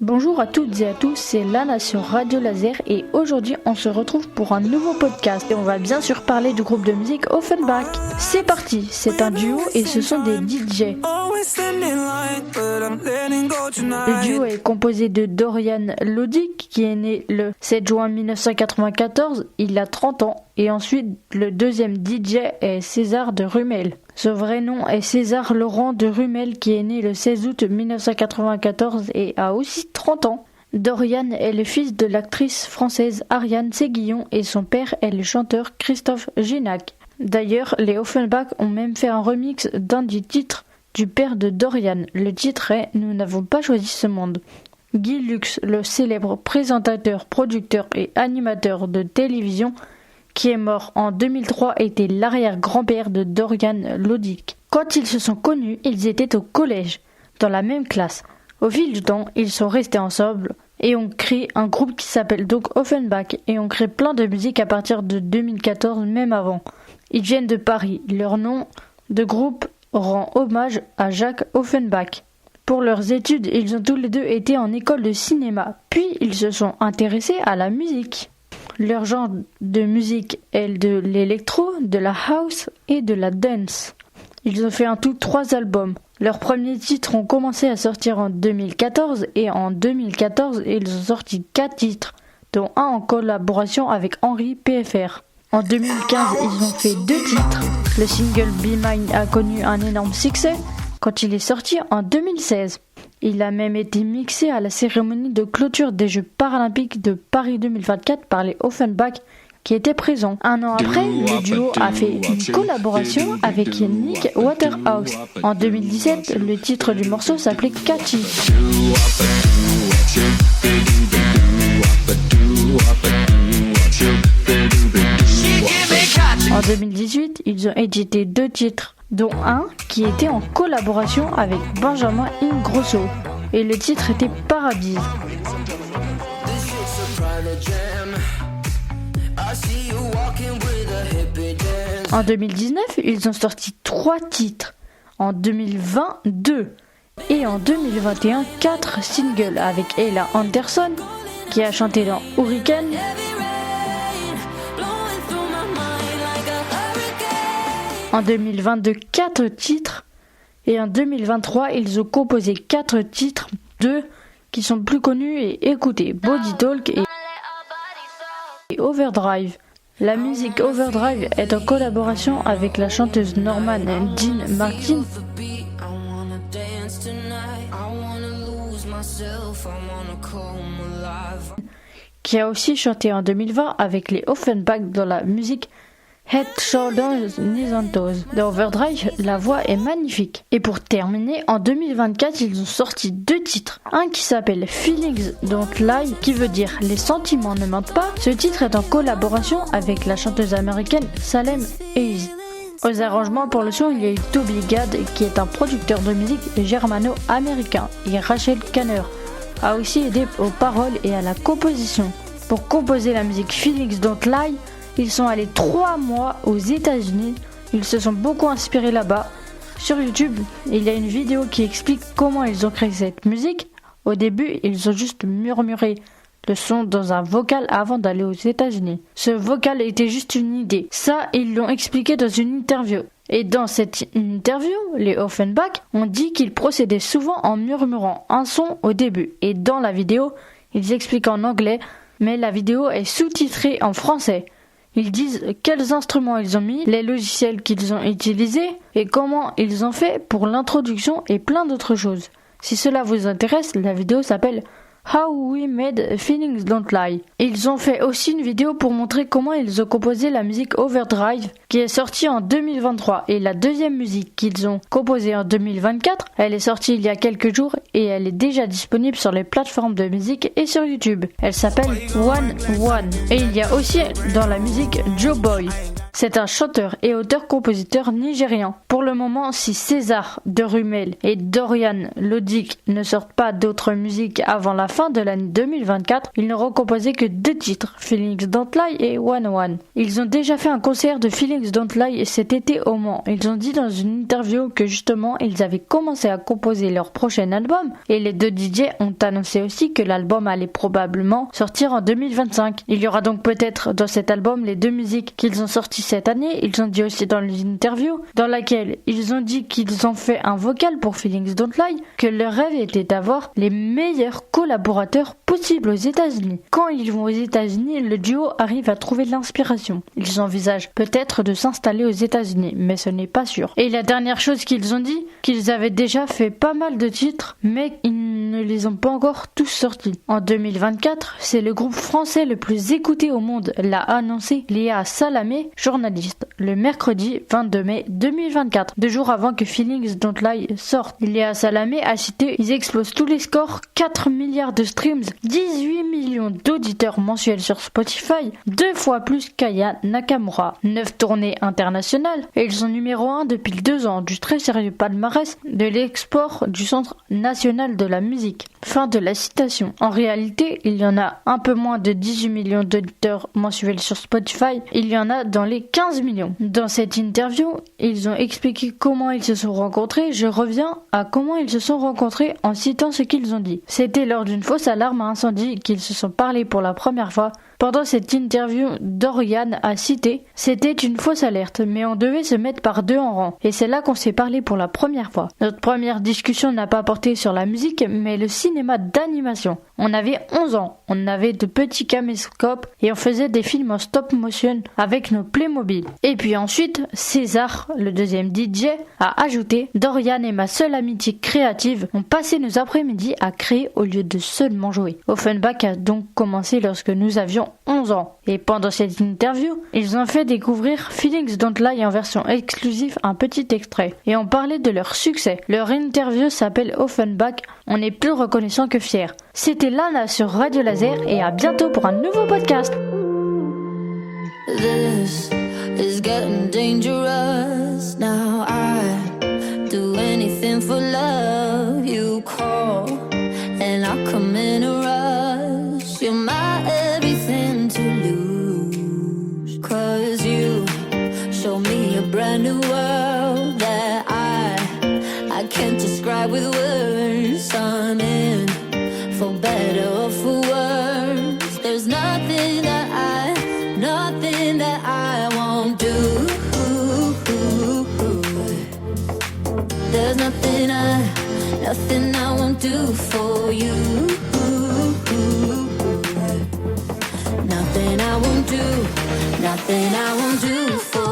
Bonjour à toutes et à tous, c'est Lana sur Radio Laser et aujourd'hui on se retrouve pour un nouveau podcast et on va bien sûr parler du groupe de musique Offenbach. C'est parti, c'est un duo et ce sont des DJ. Le duo est composé de Dorian Loddick qui est né le 7 juin 1994, il a 30 ans et ensuite le deuxième DJ est César de Rumel. Son vrai nom est César Laurent de Rumel qui est né le 16 août 1994 et a aussi 30 ans. Dorian est le fils de l'actrice française Ariane Séguillon et son père est le chanteur Christophe Ginac. D'ailleurs, les Offenbach ont même fait un remix d'un des titres du père de Dorian. Le titre est « Nous n'avons pas choisi ce monde ». Guy Lux, le célèbre présentateur, producteur et animateur de télévision, qui est mort en 2003, était l'arrière-grand-père de Dorian Loddick. Quand ils se sont connus, ils étaient au collège, dans la même classe. Au fil du temps, ils sont restés ensemble et ont créé un groupe qui s'appelle donc Offenbach et ont créé plein de musique à partir de 2014, même avant. Ils viennent de Paris. Leur nom de groupe rend hommage à Jacques Offenbach. Pour leurs études, ils ont tous les deux été en école de cinéma, puis ils se sont intéressés à la musique. Leur genre de musique est de l'électro, de la house et de la dance. Ils ont fait en tout 3 albums. Leurs premiers titres ont commencé à sortir en 2014 et en 2014 ils ont sorti 4 titres, dont un en collaboration avec Henri PFR. En 2015 ils ont fait 2 titres. Le single Be Mine a connu un énorme succès quand il est sorti en 2016. Il a même été mixé à la cérémonie de clôture des Jeux paralympiques de Paris 2024 par les Offenbach qui étaient présents. Un an après, le duo a fait une collaboration avec Nick Waterhouse. En 2017, le titre du morceau s'appelait Catchy. En 2018, ils ont édité 2 titres, dont un qui était en collaboration avec Benjamin Ingrosso, et le titre était Paradise. En 2019, ils ont sorti 3 titres, en 2020, 2, et en 2021, 4 singles avec Ella Anderson, qui a chanté dans Hurricane, en 2022, 4 titres. Et en 2023, ils ont composé 4 titres, 2 qui sont plus connus et écoutés, Body Talk et Overdrive. La musique Overdrive est en collaboration avec la chanteuse Norman Jean Martin, qui a aussi chanté en 2020 avec les Offenbach dans la musique Head, Shoulders, Knees and Toes. Dans Overdrive, la voix est magnifique. Et pour terminer, en 2024, ils ont sorti 2 titres. Un qui s'appelle Feelings Don't Lie, qui veut dire Les sentiments ne mentent pas. Ce titre est en collaboration avec la chanteuse américaine Salem Hayes. Aux arrangements pour le son, il y a eu Toby Gad, qui est un producteur de musique germano-américain, et Rachel Kanner a aussi aidé aux paroles et à la composition. Pour composer la musique Feelings Don't Lie, ils sont allés 3 mois aux États-Unis. Ils se sont beaucoup inspirés là-bas. Sur YouTube, il y a une vidéo qui explique comment ils ont créé cette musique. Au début, ils ont juste murmuré le son dans un vocal avant d'aller aux États-Unis. Ce vocal était juste une idée. Ça, ils l'ont expliqué dans une interview. Et dans cette interview, les Offenbach ont dit qu'ils procédaient souvent en murmurant un son au début. Et dans la vidéo, ils expliquent en anglais, mais la vidéo est sous-titrée en français. Ils disent quels instruments ils ont mis, les logiciels qu'ils ont utilisés et comment ils ont fait pour l'introduction et plein d'autres choses. Si cela vous intéresse, la vidéo s'appelle How We Made Feelings Don't Lie. Ils ont fait aussi une vidéo pour montrer comment ils ont composé la musique Overdrive qui est sortie en 2023 et la deuxième musique qu'ils ont composée en 2024, elle est sortie il y a quelques jours et elle est déjà disponible sur les plateformes de musique et sur YouTube. Elle s'appelle One One et il y a aussi dans la musique Joe Boy. C'est un chanteur et auteur-compositeur nigérian. Pour le moment, si César de Rumel et Dorian Lodic ne sortent pas d'autres musiques avant la fin de l'année 2024, ils n'auront composé que 2 titres, Feelings Don't Lie et One One. Ils ont déjà fait un concert de Feelings Don't Lie cet été au Mans. Ils ont dit dans une interview que justement ils avaient commencé à composer leur prochain album et les 2 DJ ont annoncé aussi que l'album allait probablement sortir en 2025. Il y aura donc peut-être dans cet album les 2 musiques qu'ils ont sorties cette année. Ils ont dit aussi dans l'interview dans laquelle ils ont dit qu'ils ont fait un vocal pour Feelings Don't Lie que leur rêve était d'avoir les meilleurs collaborateurs possibles aux États-Unis. Quand ils vont aux États-Unis, le duo arrive à trouver de l'inspiration. Ils envisagent peut-être de s'installer aux États-Unis, mais ce n'est pas sûr. Et la dernière chose qu'ils ont dit, qu'ils avaient déjà fait pas mal de titres, mais ils ne les ont pas encore tous sortis. En 2024, c'est le groupe français le plus écouté au monde, l'a annoncé Léa Salamé, journaliste, le mercredi 22 mai 2024, 2 jours avant que Feelings Don't Lie sorte. Léa Salamé a cité « Ils explosent tous les scores, 4 milliards de streams, 18 millions d'auditeurs mensuels sur Spotify, 2 fois plus qu'Aya Nakamura, 9 tournées internationales, et ils sont numéro 1 depuis 2 ans du très sérieux palmarès de l'export du Centre national de la musique. » Fin de la citation. En réalité, il y en a un peu moins de 18 millions d'auditeurs mensuels sur Spotify, il y en a dans les 15 millions. Dans cette interview, ils ont expliqué comment ils se sont rencontrés. Je reviens à comment ils se sont rencontrés en citant ce qu'ils ont dit. C'était lors d'une fausse alarme à incendie qu'ils se sont parlé pour la première fois. Pendant cette interview, Dorian a cité « C'était une fausse alerte, mais on devait se mettre par 2 en rang. Et c'est là qu'on s'est parlé pour la première fois. Notre première discussion n'a pas porté sur la musique, mais le cinéma d'animation. On avait 11 ans, on avait de petits caméscopes et on faisait des films en stop motion avec nos Playmobil. Et puis ensuite, César, le deuxième DJ, a ajouté « Dorian et ma seule amitié créative ont passé nos après-midi à créer au lieu de seulement jouer. Offenbach a donc commencé lorsque nous avions 11 ans. Et pendant cette interview, ils ont fait découvrir Feelings Don't Lie en version exclusive, un petit extrait. Et on parlait de leur succès. Leur interview s'appelle Offenbach. On est plus reconnaissant que fier. C'était Lana sur Radio Laser et à bientôt pour un nouveau podcast. This is getting dangerous. Now I do anything for love. You call and I come in a rush. You're my everything to lose. 'Cause you show me a brand new world that I can't describe with words. I'm in for better or for worse. There's nothing that I won't do. There's nothing I won't do for you. Nothing I won't do for